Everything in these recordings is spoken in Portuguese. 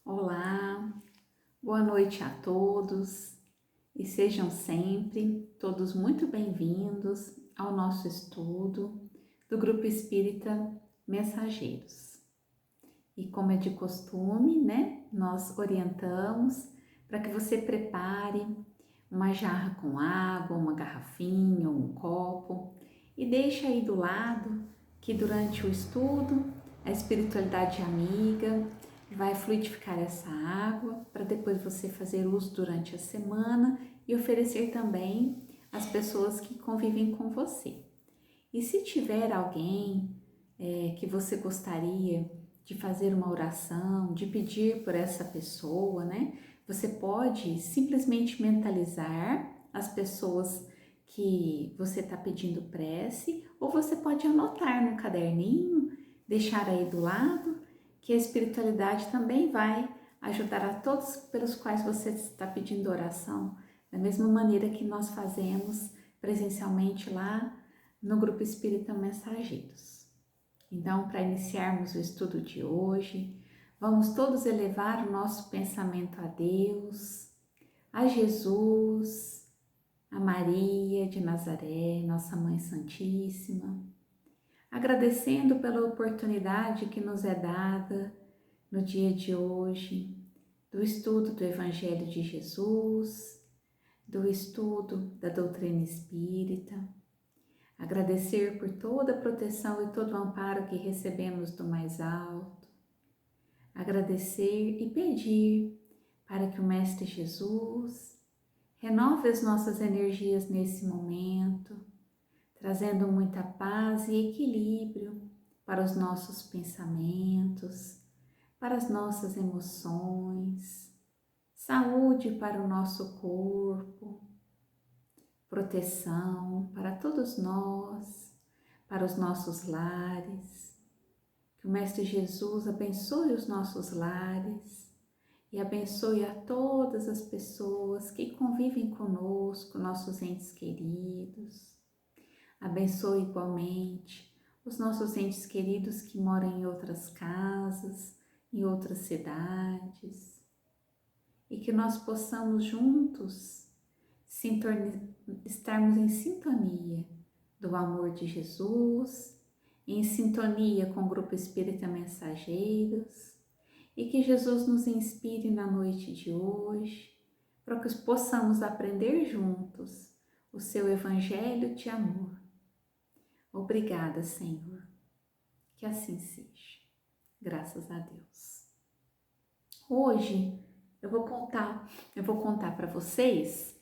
Olá, boa noite a todos e sejam sempre todos muito bem-vindos ao nosso estudo do Grupo Espírita Mensageiros. E como é de costume, nós orientamos para que você prepare uma jarra com água, uma garrafinha ou um copo e deixe aí do lado que durante o estudo a espiritualidade amiga vai fluidificar essa água para depois você fazer uso durante a semana e oferecer também às pessoas que convivem com você. E se tiver alguém que você gostaria de fazer uma oração, de pedir por essa pessoa, você pode simplesmente mentalizar as pessoas que você está pedindo prece, ou você pode anotar no caderninho, deixar aí do lado, que a espiritualidade também vai ajudar a todos pelos quais você está pedindo oração, da mesma maneira que nós fazemos presencialmente lá no Grupo Espírita Mensageiros. Então, para iniciarmos o estudo de hoje, vamos todos elevar o nosso pensamento a Deus, a Jesus, a Maria de Nazaré, nossa Mãe Santíssima, agradecendo pela oportunidade que nos é dada no dia de hoje, do estudo do Evangelho de Jesus, do estudo da doutrina espírita, agradecer por toda a proteção e todo o amparo que recebemos do mais alto, agradecer e pedir para que o Mestre Jesus renove as nossas energias nesse momento, trazendo muita paz e equilíbrio para os nossos pensamentos, para as nossas emoções, saúde para o nosso corpo, proteção para todos nós, para os nossos lares. Que o Mestre Jesus abençoe os nossos lares e abençoe a todas as pessoas que convivem conosco, nossos entes queridos. Abençoe igualmente os nossos entes queridos que moram em outras casas, em outras cidades, e que nós possamos juntos estarmos em sintonia do amor de Jesus, em sintonia com o Grupo Espírita Mensageiros, e que Jesus nos inspire na noite de hoje, para que possamos aprender juntos o seu Evangelho de amor. Obrigada, Senhor, que assim seja, graças a Deus. Hoje eu vou contar para vocês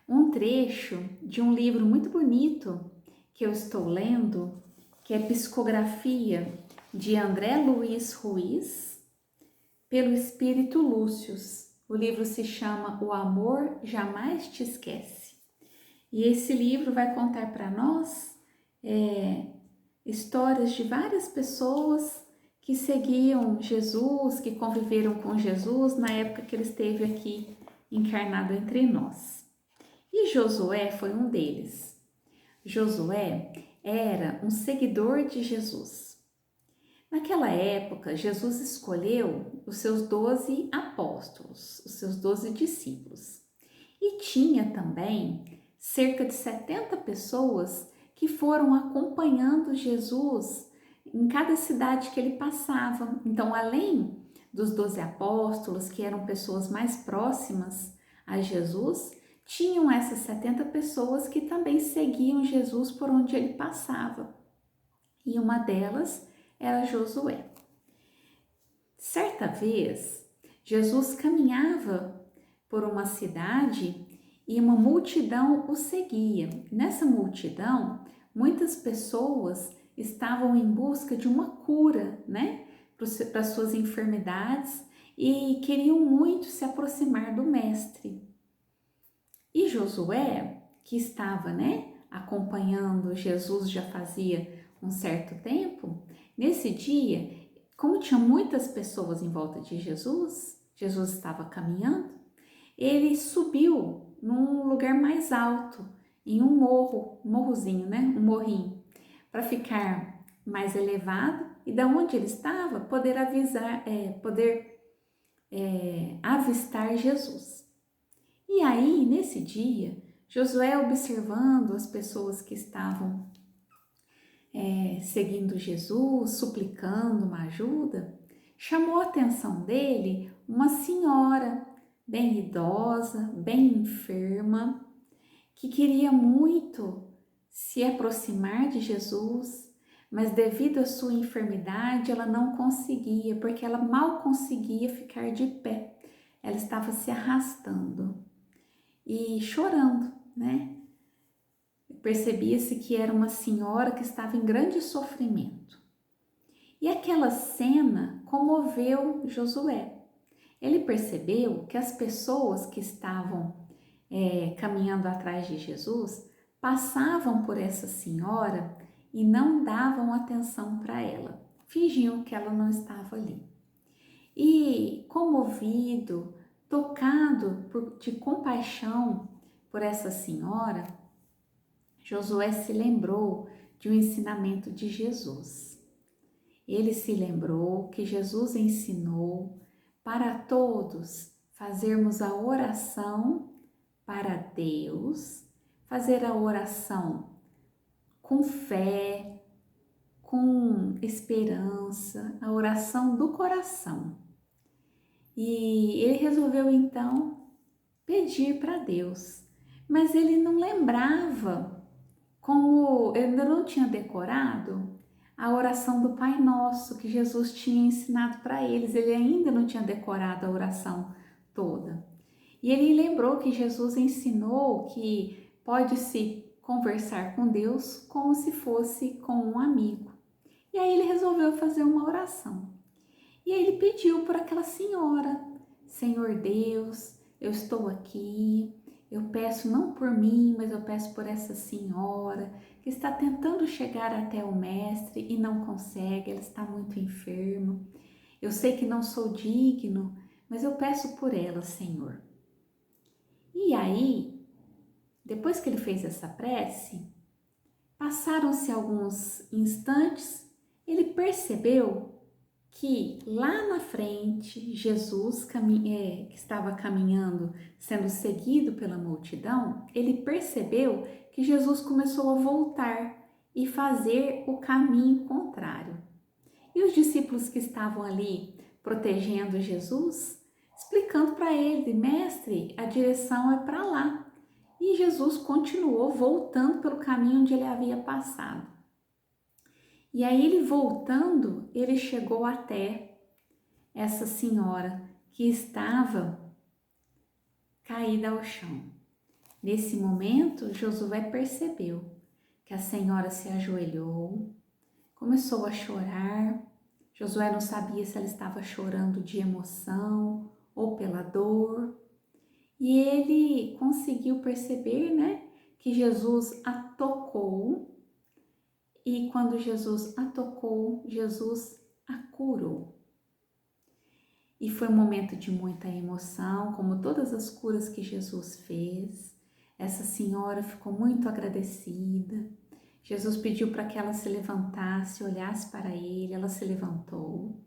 um trecho de um livro muito bonito que eu estou lendo, que é Psicografia de André Luiz Ruiz, pelo Espírito Lúcius. O livro se chama O Amor Jamais Te Esquece. E esse livro vai contar para nós histórias de várias pessoas que seguiam Jesus, que conviveram com Jesus na época que ele esteve aqui encarnado entre nós. E Josué foi um deles. Josué era um seguidor de Jesus. Naquela época, Jesus escolheu os seus 12 apóstolos, os seus 12 discípulos. E tinha também cerca de 70 pessoas que foram acompanhando Jesus em cada cidade que ele passava. Então, além dos 12 apóstolos, que eram pessoas mais próximas a Jesus, tinham essas 70 pessoas que também seguiam Jesus por onde ele passava. E uma delas era Josué. Certa vez, Jesus caminhava por uma cidade e uma multidão o seguia. Nessa multidão, muitas pessoas estavam em busca de uma cura, para suas enfermidades e queriam muito se aproximar do Mestre. E Josué, que estava, acompanhando Jesus já fazia um certo tempo, nesse dia, como tinha muitas pessoas em volta de Jesus, Jesus estava caminhando, ele subiu num lugar mais alto, em um morrozinho, um morrinho, para ficar mais elevado e da onde ele estava poder avistar Jesus. E aí, nesse dia, Josué, observando as pessoas que estavam seguindo Jesus, suplicando uma ajuda, chamou a atenção dele uma senhora bem idosa, bem enferma, que queria muito se aproximar de Jesus, mas devido à sua enfermidade ela não conseguia, porque ela mal conseguia ficar de pé. Ela estava se arrastando e chorando, né? Percebia-se que era uma senhora que estava em grande sofrimento. E aquela cena comoveu Josué. Ele percebeu que as pessoas que estavam caminhando atrás de Jesus passavam por essa senhora e não davam atenção para ela, fingiam que ela não estava ali. E comovido, tocado de compaixão por essa senhora, Josué se lembrou de um ensinamento de Jesus. Ele se lembrou que Jesus ensinou para todos fazermos a oração para Deus, fazer a oração com fé, com esperança, a oração do coração. E ele resolveu então pedir para Deus, mas ele não lembrava, como ele ainda não tinha decorado a oração do Pai Nosso que Jesus tinha ensinado para eles. Ele ainda não tinha decorado a oração toda. E ele lembrou que Jesus ensinou que pode-se conversar com Deus como se fosse com um amigo. E aí ele resolveu fazer uma oração. E aí ele pediu por aquela senhora: Senhor Deus, eu estou aqui, eu peço não por mim, mas eu peço por essa senhora que está tentando chegar até o Mestre e não consegue, ela está muito enferma. Eu sei que não sou digno, mas eu peço por ela, Senhor. E aí, depois que ele fez essa prece, passaram-se alguns instantes, ele percebeu que lá na frente, Jesus, que estava caminhando, sendo seguido pela multidão, ele percebeu que Jesus começou a voltar e fazer o caminho contrário. E os discípulos que estavam ali protegendo Jesus, explicando para ele: Mestre, a direção é para lá. E Jesus continuou voltando pelo caminho onde ele havia passado. E aí ele voltando, ele chegou até essa senhora que estava caída ao chão. Nesse momento, Josué percebeu que a senhora se ajoelhou, começou a chorar. Josué não sabia se ela estava chorando de emoção ou pela dor. E ele conseguiu perceber, né, que Jesus a tocou. E quando Jesus a tocou, Jesus a curou. E foi um momento de muita emoção, como todas as curas que Jesus fez. Essa senhora ficou muito agradecida. Jesus pediu para que ela se levantasse, olhasse para ele, ela se levantou.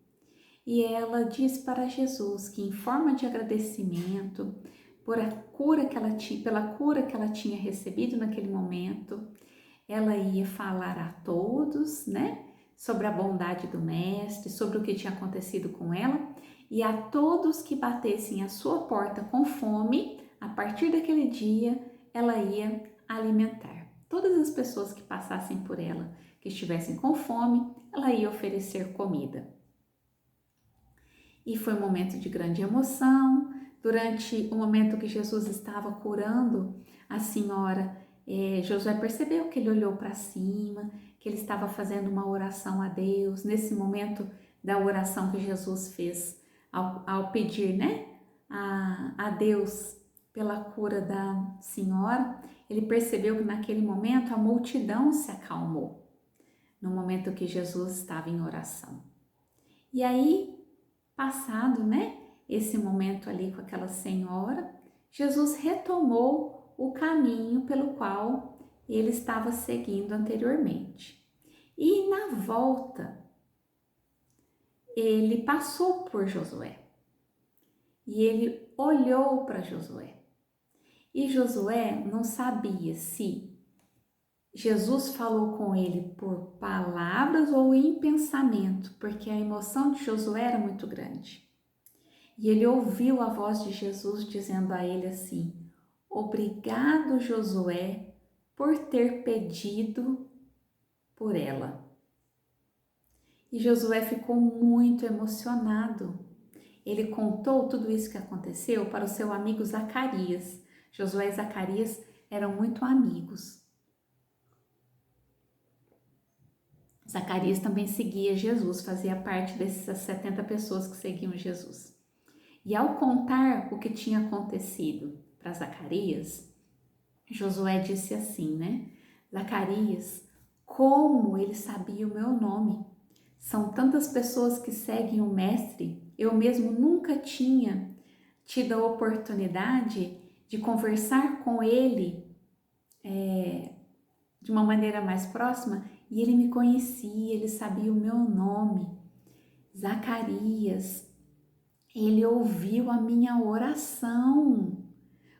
E ela disse para Jesus que, em forma de agradecimento pela cura que ela tinha recebido naquele momento, ela ia falar a todos, né, sobre a bondade do Mestre, sobre o que tinha acontecido com ela, e a todos que batessem a sua porta com fome, a partir daquele dia, ela ia alimentar. Todas as pessoas que passassem por ela, que estivessem com fome, ela ia oferecer comida. E foi um momento de grande emoção. Durante o momento que Jesus estava curando a senhora, Josué percebeu que ele olhou para cima, que ele estava fazendo uma oração a Deus. Nesse momento da oração que Jesus fez ao pedir, né, a Deus pela cura da senhora, ele percebeu que naquele momento a multidão se acalmou, no momento que Jesus estava em oração. E aí, passado, né, esse momento ali com aquela senhora, Jesus retomou o caminho pelo qual ele estava seguindo anteriormente. E na volta, ele passou por Josué. e ele olhou para Josué. E Josué não sabia se Jesus falou com ele por palavras ou em pensamento, porque a emoção de Josué era muito grande. E ele ouviu a voz de Jesus dizendo a ele assim: obrigado, Josué, por ter pedido por ela. E Josué ficou muito emocionado. Ele contou tudo isso que aconteceu para o seu amigo Zacarias. Josué e Zacarias eram muito amigos. Zacarias também seguia Jesus, fazia parte dessas 70 pessoas que seguiam Jesus. E ao contar o que tinha acontecido para Zacarias, Josué disse assim, né? Zacarias, como ele sabia o meu nome? São tantas pessoas que seguem o mestre, eu mesmo nunca tinha tido a oportunidade de conversar com ele de uma maneira mais próxima, e ele me conhecia, ele sabia o meu nome. Zacarias, ele ouviu a minha oração.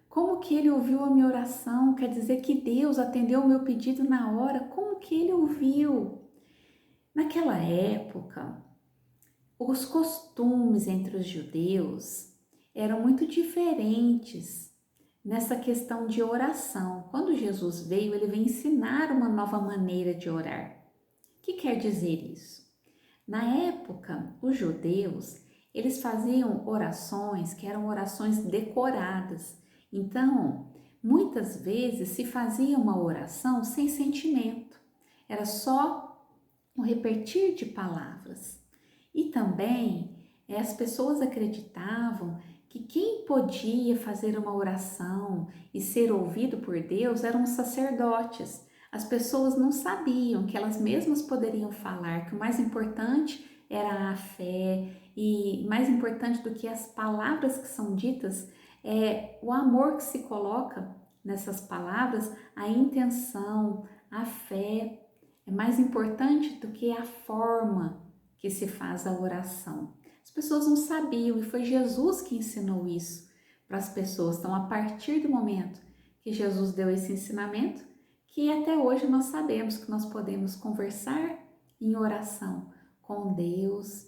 Como que ele ouviu a minha oração? Quer dizer que Deus atendeu o meu pedido na hora? Como que ele ouviu? Naquela época, os costumes entre os judeus eram muito diferentes nessa questão de oração. Quando Jesus veio, ele veio ensinar uma nova maneira de orar. O que quer dizer isso? Na época, os judeus, eles faziam orações que eram orações decoradas. Então, muitas vezes se fazia uma oração sem sentimento. Era só um repetir de palavras. E também as pessoas acreditavam que quem podia fazer uma oração e ser ouvido por Deus eram os sacerdotes. As pessoas não sabiam que elas mesmas poderiam falar, que o mais importante era a fé e mais importante do que as palavras que são ditas é o amor que se coloca nessas palavras, a intenção, a fé. É mais importante do que a forma que se faz a oração. As pessoas não sabiam e foi Jesus que ensinou isso para as pessoas. Então, a partir do momento que Jesus deu esse ensinamento, que até hoje nós sabemos que nós podemos conversar em oração com Deus,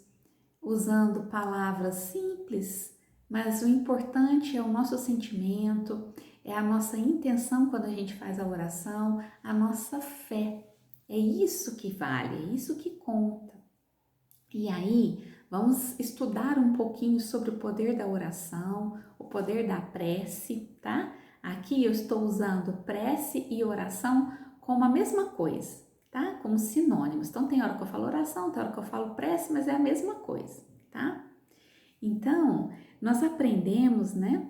usando palavras simples, mas o importante é o nosso sentimento, é a nossa intenção quando a gente faz a oração, a nossa fé. É isso que vale, é isso que conta. E aí, vamos estudar um pouquinho sobre o poder da oração, o poder da prece, tá? Aqui eu estou usando prece e oração como a mesma coisa, tá? Como sinônimos. Então, tem hora que eu falo oração, tem hora que eu falo prece, mas é a mesma coisa, tá? Então, nós aprendemos, né,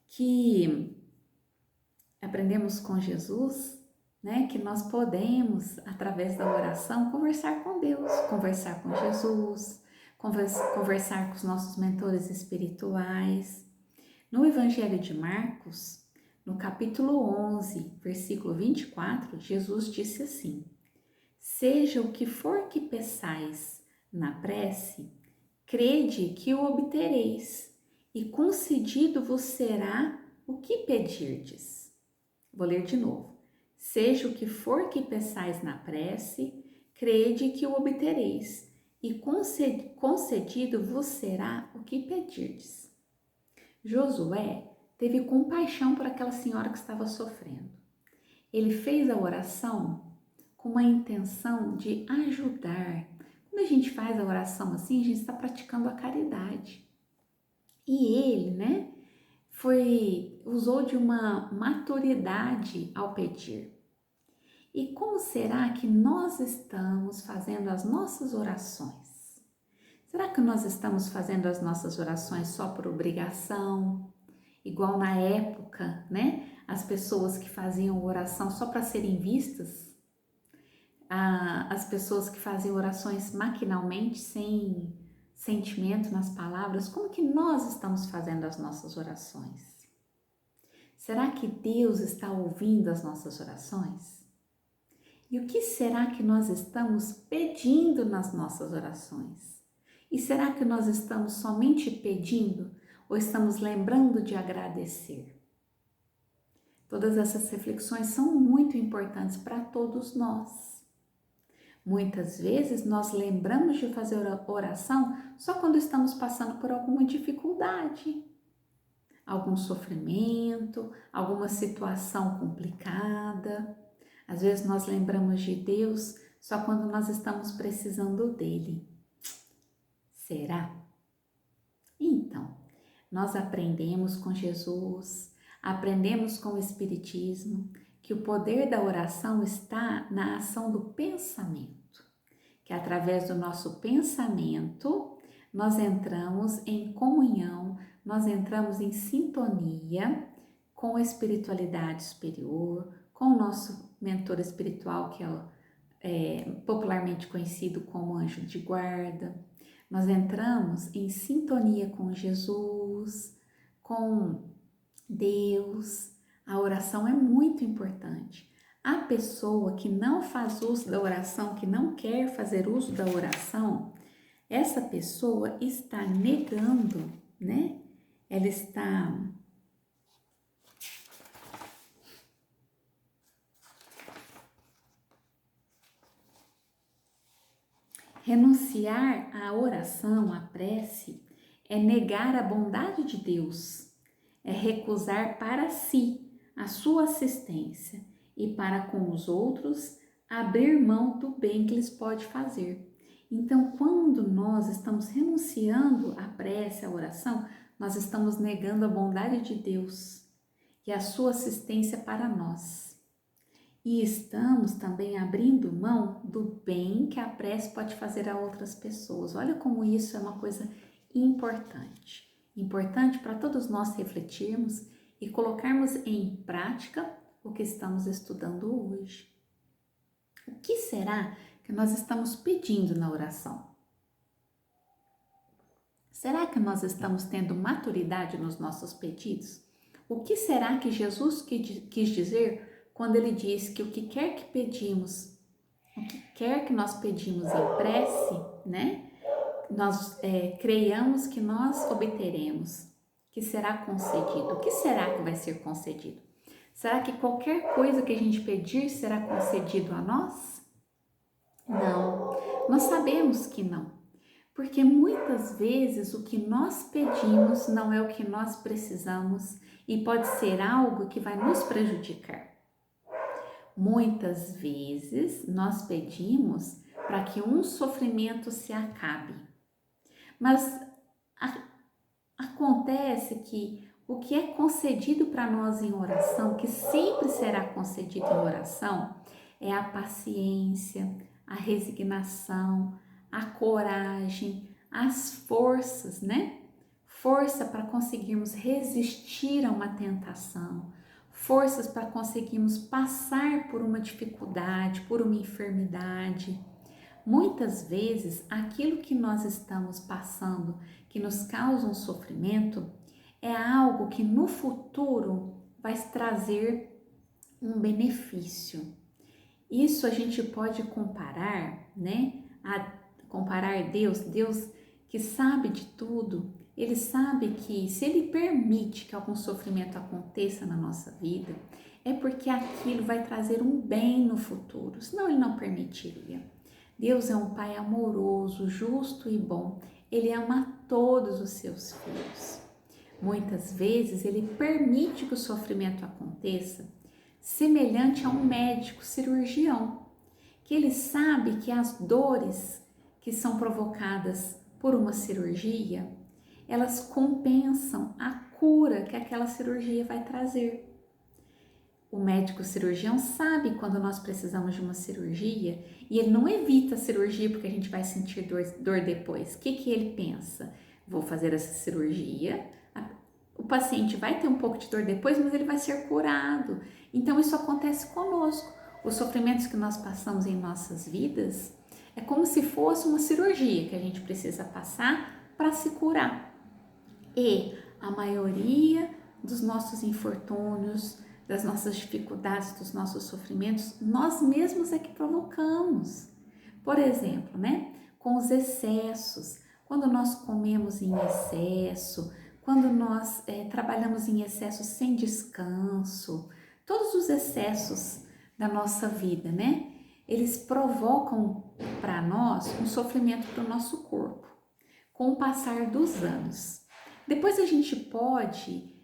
que aprendemos com Jesus, né, que nós podemos, através da oração, conversar com Deus, conversar com Jesus, conversar com os nossos mentores espirituais. No Evangelho de Marcos, no capítulo 11, versículo 24, Jesus disse assim: seja o que for que peçais na prece, crede que o obtereis, e concedido vos será o que pedirdes. Vou ler de novo. Seja o que for que peçais na prece, crede que o obtereis, e concedido vos será o que pedirdes. Josué teve compaixão por aquela senhora que estava sofrendo. Ele fez a oração com uma intenção de ajudar. Quando a gente faz a oração assim, a gente está praticando a caridade. E ele, né, usou de uma maturidade ao pedir. E como será que nós estamos fazendo as nossas orações? Será que nós estamos fazendo as nossas orações só por obrigação? Igual na época, né? As pessoas que faziam oração só para serem vistas, as pessoas que faziam orações maquinalmente, sem sentimento nas palavras, como que nós estamos fazendo as nossas orações? Será que Deus está ouvindo as nossas orações? E o que será que nós estamos pedindo nas nossas orações? E será que nós estamos somente pedindo? Ou estamos lembrando de agradecer? Todas essas reflexões são muito importantes para todos nós. Muitas vezes nós lembramos de fazer oração só quando estamos passando por alguma dificuldade, algum sofrimento, alguma situação complicada. Às vezes nós lembramos de Deus só quando nós estamos precisando dele. Será? Então, nós aprendemos com Jesus, aprendemos com o Espiritismo, que o poder da oração está na ação do pensamento, que através do nosso pensamento nós entramos em comunhão, nós entramos em sintonia com a espiritualidade superior, com o nosso mentor espiritual, que é popularmente conhecido como anjo de guarda. Nós entramos em sintonia com Jesus, com Deus. A oração é muito importante. A pessoa que não faz uso da oração, que não quer fazer uso da oração, essa pessoa está negando, né? Ela está renunciar à oração, à prece, é negar a bondade de Deus, é recusar para si a sua assistência e para com os outros abrir mão do bem que lhes pode fazer. Então, quando nós estamos renunciando à prece, à oração, nós estamos negando a bondade de Deus e a sua assistência para nós. E estamos também abrindo mão do bem que a prece pode fazer a outras pessoas. Olha como isso é uma coisa importante. Importante para todos nós refletirmos e colocarmos em prática o que estamos estudando hoje. O que será que nós estamos pedindo na oração? Será que nós estamos tendo maturidade nos nossos pedidos? O que será que Jesus quis dizer quando ele diz que o que quer que pedimos, o que quer que nós pedimos em prece, né? Nós creiamos que nós obteremos, que será concedido. O que será que vai ser concedido? Será que qualquer coisa que a gente pedir será concedido a nós? Não, nós sabemos que não, porque muitas vezes o que nós pedimos não é o que nós precisamos e pode ser algo que vai nos prejudicar. Muitas vezes nós pedimos para que um sofrimento se acabe, mas acontece que o que é concedido para nós em oração, que sempre será concedido em oração, é a paciência, a resignação, a coragem, as forças, né? Força para conseguirmos resistir a uma tentação, forças para conseguirmos passar por uma dificuldade, por uma enfermidade. Muitas vezes, aquilo que nós estamos passando, que nos causa um sofrimento, é algo que no futuro vai trazer um benefício. Isso a gente pode comparar, né? Comparar Deus que sabe de tudo, ele sabe que se ele permite que algum sofrimento aconteça na nossa vida, é porque aquilo vai trazer um bem no futuro, senão ele não permitiria. Deus é um Pai amoroso, justo e bom. Ele ama todos os seus filhos. Muitas vezes ele permite que o sofrimento aconteça, semelhante a um médico cirurgião, que ele sabe que as dores que são provocadas por uma cirurgia, elas compensam a cura que aquela cirurgia vai trazer. O médico cirurgião sabe quando nós precisamos de uma cirurgia e ele não evita a cirurgia porque a gente vai sentir dor depois. O que ele pensa? Vou fazer essa cirurgia, o paciente vai ter um pouco de dor depois, mas ele vai ser curado. Então isso acontece conosco. Os sofrimentos que nós passamos em nossas vidas é como se fosse uma cirurgia que a gente precisa passar para se curar. E a maioria dos nossos infortúnios, das nossas dificuldades, dos nossos sofrimentos, nós mesmos é que provocamos. Por exemplo, né, com os excessos, quando nós comemos em excesso, quando nós trabalhamos em excesso sem descanso, todos os excessos da nossa vida, né? Eles provocam para nós um sofrimento para o nosso corpo, com o passar dos anos. Depois a gente pode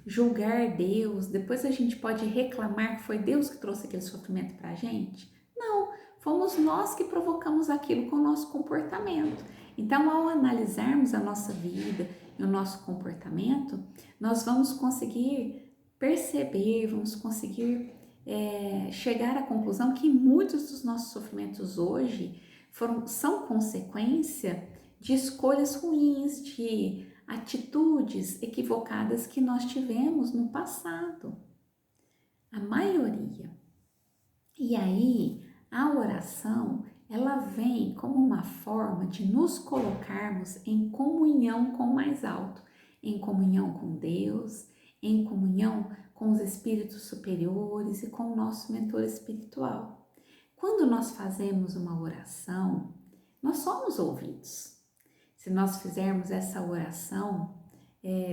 julgar Deus, depois a gente pode reclamar que foi Deus que trouxe aquele sofrimento para a gente? Não, fomos nós que provocamos aquilo com o nosso comportamento. Então, ao analisarmos a nossa vida e o nosso comportamento, nós vamos conseguir perceber, vamos conseguir chegar à conclusão que muitos dos nossos sofrimentos hoje são consequência de escolhas ruins, de atitudes equivocadas que nós tivemos no passado. A maioria. E aí, a oração, ela vem como uma forma de nos colocarmos em comunhão com o mais alto, em comunhão com Deus, em comunhão com os espíritos superiores e com o nosso mentor espiritual. Quando nós fazemos uma oração, nós somos ouvidos. Se nós fizermos essa oração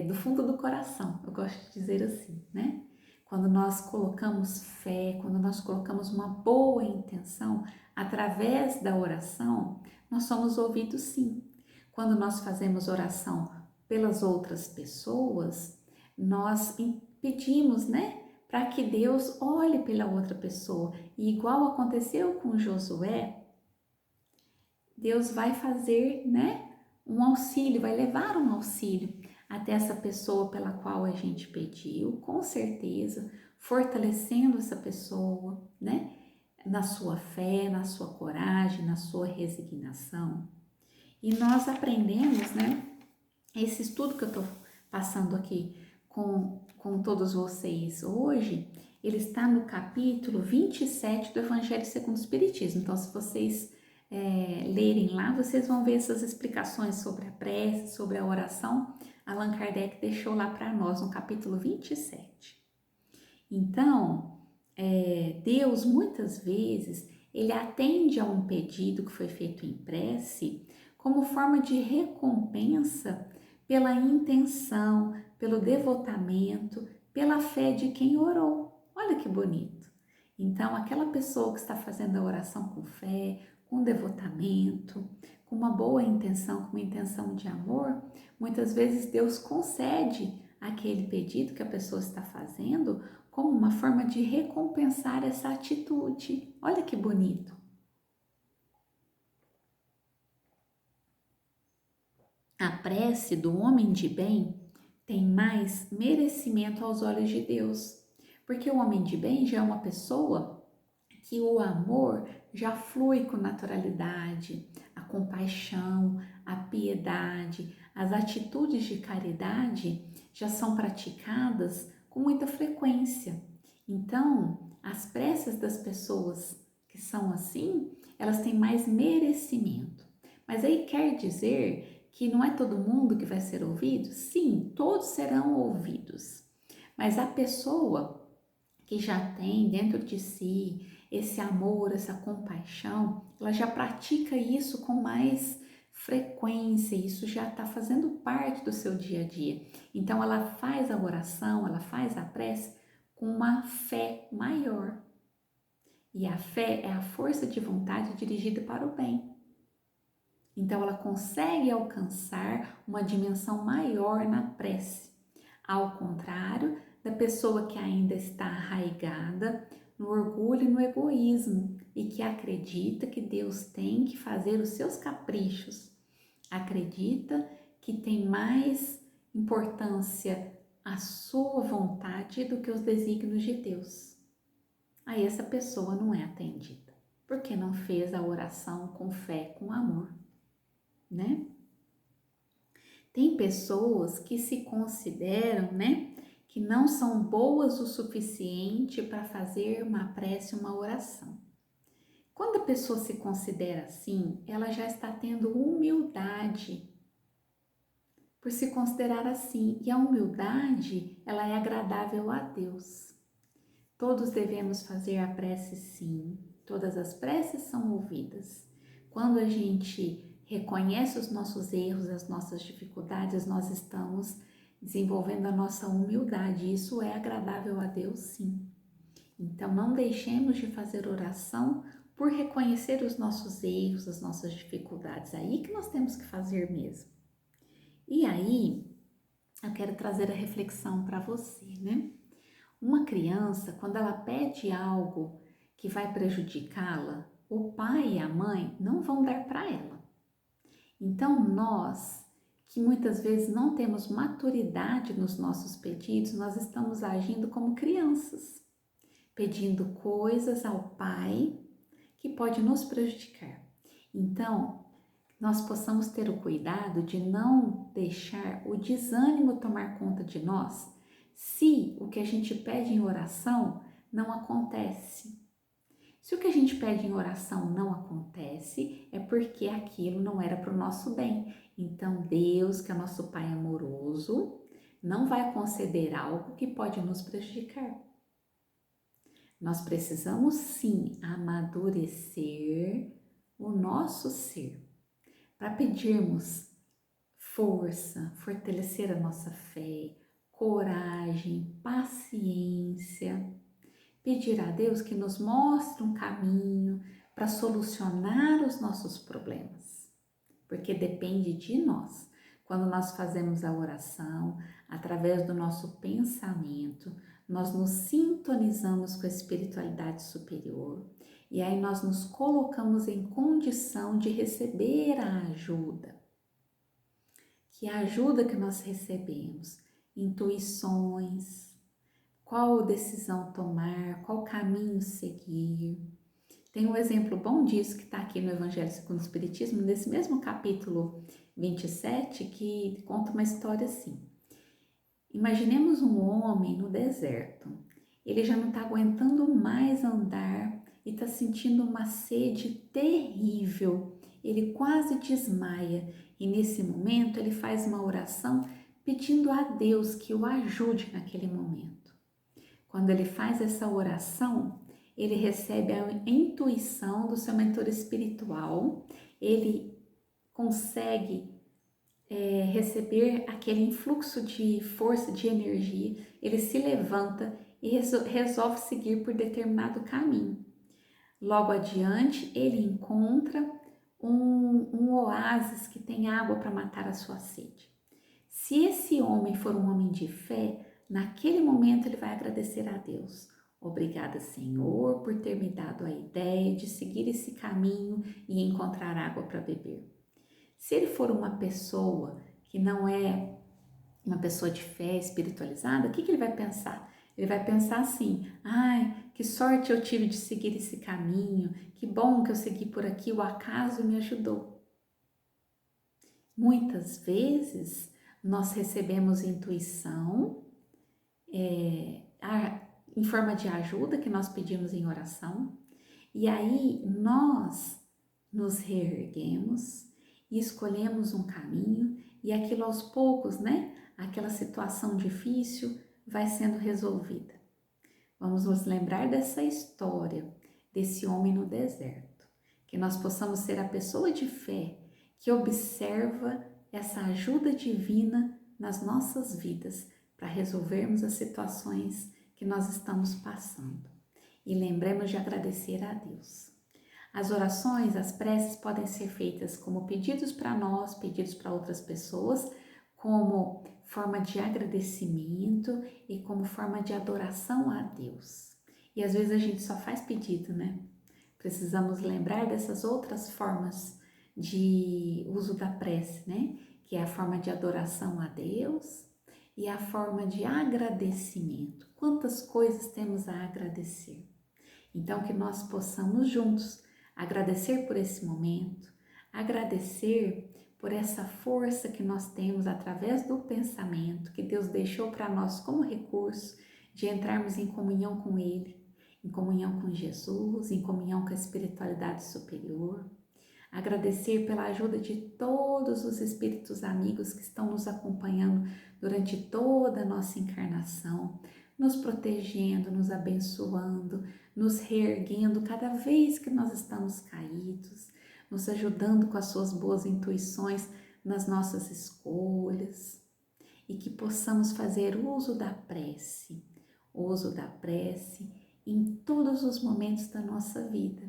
do fundo do coração, eu gosto de dizer assim, né? Quando nós colocamos fé, quando nós colocamos uma boa intenção através da oração, nós somos ouvidos sim. Quando nós fazemos oração pelas outras pessoas, nós pedimos, né? Para que Deus olhe pela outra pessoa. E igual aconteceu com Josué, Deus vai fazer, né? Um auxílio, vai levar um auxílio até essa pessoa pela qual a gente pediu, com certeza, fortalecendo essa pessoa, né? Na sua fé, na sua coragem, na sua resignação. E nós aprendemos, né? Esse estudo que eu estou passando aqui com todos vocês hoje, ele está no capítulo 27 do Evangelho segundo o Espiritismo. Então, se vocês lerem lá, vocês vão ver essas explicações sobre a prece, sobre a oração. Allan Kardec deixou lá para nós no capítulo 27. Então, Deus muitas vezes, ele atende a um pedido que foi feito em prece como forma de recompensa pela intenção, pelo devotamento, pela fé de quem orou. Olha que bonito. Então, aquela pessoa que está fazendo a oração com fé, com devotamento, com uma boa intenção, com uma intenção de amor, muitas vezes Deus concede aquele pedido que a pessoa está fazendo como uma forma de recompensar essa atitude. Olha que bonito. A prece do homem de bem tem mais merecimento aos olhos de Deus, porque o homem de bem já é uma pessoa que o amor já flui com naturalidade, a compaixão, a piedade, as atitudes de caridade já são praticadas com muita frequência. Então, as preces das pessoas que são assim, elas têm mais merecimento. Mas aí quer dizer que não é todo mundo que vai ser ouvido? Sim, todos serão ouvidos. Mas a pessoa que já tem dentro de si esse amor, essa compaixão, ela já pratica isso com mais frequência, isso já está fazendo parte do seu dia a dia. Então ela faz a oração, ela faz a prece com uma fé maior. E a fé é a força de vontade dirigida para o bem. Então ela consegue alcançar uma dimensão maior na prece. Ao contrário da pessoa que ainda está arraigada no orgulho e no egoísmo e que acredita que Deus tem que fazer os seus caprichos, acredita que tem mais importância a sua vontade do que os desígnios de Deus. Aí essa pessoa não é atendida, porque não fez a oração com fé, com amor, né? Tem pessoas que se consideram, né, que não são boas o suficiente para fazer uma prece, uma oração. Quando a pessoa se considera assim, ela já está tendo humildade por se considerar assim. E a humildade, ela é agradável a Deus. Todos devemos fazer a prece sim. Todas as preces são ouvidas. Quando a gente reconhece os nossos erros, as nossas dificuldades, nós estamos desenvolvendo a nossa humildade. Isso é agradável a Deus, sim. Então, não deixemos de fazer oração por reconhecer os nossos erros, as nossas dificuldades. É aí que nós temos que fazer mesmo. E aí, eu quero trazer a reflexão para você, né? Uma criança, quando ela pede algo que vai prejudicá-la, o pai e a mãe não vão dar para ela. Então, nós, que muitas vezes não temos maturidade nos nossos pedidos, nós estamos agindo como crianças, pedindo coisas ao pai que pode nos prejudicar. Então, nós possamos ter o cuidado de não deixar o desânimo tomar conta de nós, se o que a gente pede em oração não acontece. Se o que a gente pede em oração não acontece, é porque aquilo não era para o nosso bem. Então, Deus, que é nosso Pai amoroso, não vai conceder algo que pode nos prejudicar. Nós precisamos sim amadurecer o nosso ser para pedirmos força, fortalecer a nossa fé, coragem, paciência. Pedir a Deus que nos mostre um caminho para solucionar os nossos problemas, porque depende de nós. Quando nós fazemos a oração, através do nosso pensamento, nós nos sintonizamos com a espiritualidade superior e aí nós nos colocamos em condição de receber a ajuda. Que a ajuda que nós recebemos, intuições, qual decisão tomar, qual caminho seguir. Tem um exemplo bom disso que está aqui no Evangelho segundo o Espiritismo, nesse mesmo capítulo 27, que conta uma história assim. Imaginemos um homem no deserto. Ele já não está aguentando mais andar e está sentindo uma sede terrível. Ele quase desmaia e nesse momento ele faz uma oração pedindo a Deus que o ajude naquele momento. Quando ele faz essa oração, ele recebe a intuição do seu mentor espiritual, ele consegue receber aquele influxo de força, de energia, ele se levanta e resolve seguir por determinado caminho. Logo adiante, ele encontra um oásis que tem água para matar a sua sede. Se esse homem for um homem de fé, naquele momento ele vai agradecer a Deus. Obrigada, Senhor, por ter me dado a ideia de seguir esse caminho e encontrar água para beber. Se ele for uma pessoa que não é uma pessoa de fé espiritualizada, o que ele vai pensar? Ele vai pensar assim: ai, que sorte eu tive de seguir esse caminho, que bom que eu segui por aqui, o acaso me ajudou. Muitas vezes nós recebemos intuição em forma de ajuda que nós pedimos em oração, e aí nós nos reerguemos e escolhemos um caminho e aquilo aos poucos, né? Aquela situação difícil vai sendo resolvida. Vamos nos lembrar dessa história, desse homem no deserto, que nós possamos ser a pessoa de fé que observa essa ajuda divina nas nossas vidas para resolvermos as situações que nós estamos passando. E lembremos de agradecer a Deus. As orações, as preces podem ser feitas como pedidos para nós, pedidos para outras pessoas, como forma de agradecimento e como forma de adoração a Deus. E às vezes a gente só faz pedido, né? Precisamos lembrar dessas outras formas de uso da prece, né? Que é a forma de adoração a Deus e a forma de agradecimento. Quantas coisas temos a agradecer? Então, que nós possamos juntos agradecer por esse momento, agradecer por essa força que nós temos através do pensamento que Deus deixou para nós como recurso de entrarmos em comunhão com Ele, em comunhão com Jesus, em comunhão com a espiritualidade superior. Agradecer pela ajuda de todos os espíritos amigos que estão nos acompanhando durante toda a nossa encarnação, nos protegendo, nos abençoando, nos reerguendo cada vez que nós estamos caídos, nos ajudando com as suas boas intuições nas nossas escolhas e que possamos fazer uso da prece em todos os momentos da nossa vida,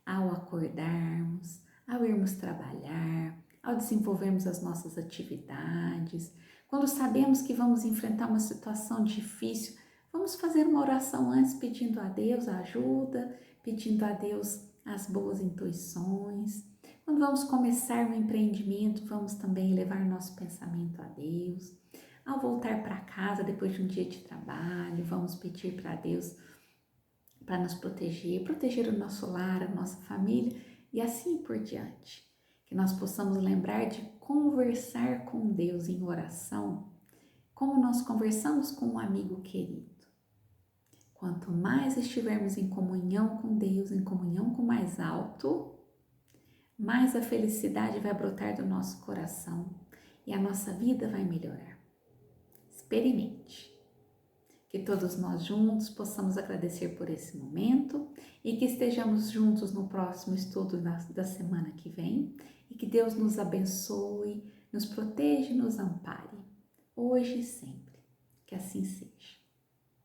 ao acordarmos, ao irmos trabalhar, ao desenvolvermos as nossas atividades, quando sabemos que vamos enfrentar uma situação difícil, vamos fazer uma oração antes pedindo a Deus a ajuda, pedindo a Deus as boas intuições. Quando vamos começar um empreendimento, vamos também levar nosso pensamento a Deus. Ao voltar para casa depois de um dia de trabalho, vamos pedir para Deus para nos proteger o nosso lar, a nossa família e assim por diante. Que nós possamos lembrar de conversar com Deus em oração, como nós conversamos com um amigo querido. Quanto mais estivermos em comunhão com Deus, em comunhão com o mais alto, mais a felicidade vai brotar do nosso coração e a nossa vida vai melhorar. Experimente. Que todos nós juntos possamos agradecer por esse momento e que estejamos juntos no próximo estudo da semana que vem e que Deus nos abençoe, nos proteja e nos ampare, hoje e sempre. Que assim seja.